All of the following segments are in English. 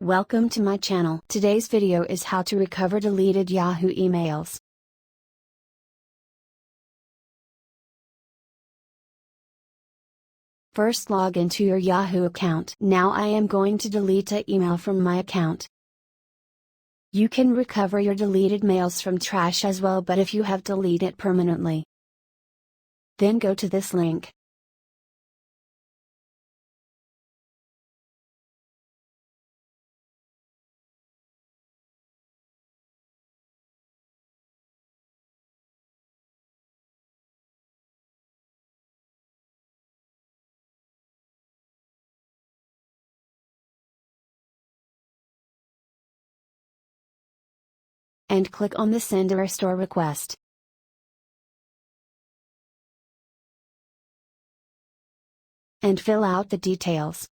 Welcome to my channel. Today's video is how to recover deleted Yahoo emails. First, log into your Yahoo account. Now I am going to delete an email from my account. You can recover your deleted mails from trash as well, but if you have deleted it permanently, then go to this link. And click on the Send a Restore Request. And fill out the details.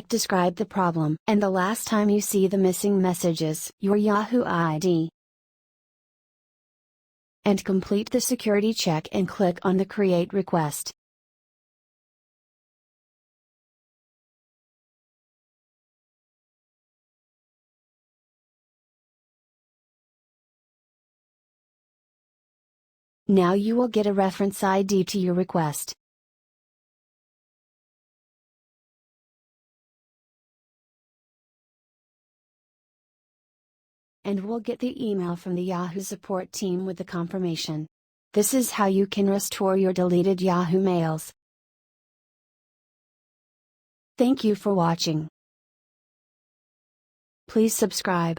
Describe the problem and the last time you see the missing messages, your Yahoo ID. And complete the security check and click on the Create Request. Now you will get a reference ID to your request. And will get the email from the Yahoo support team with the confirmation. This is how you can restore your deleted Yahoo mails. Thank you for watching. Please subscribe.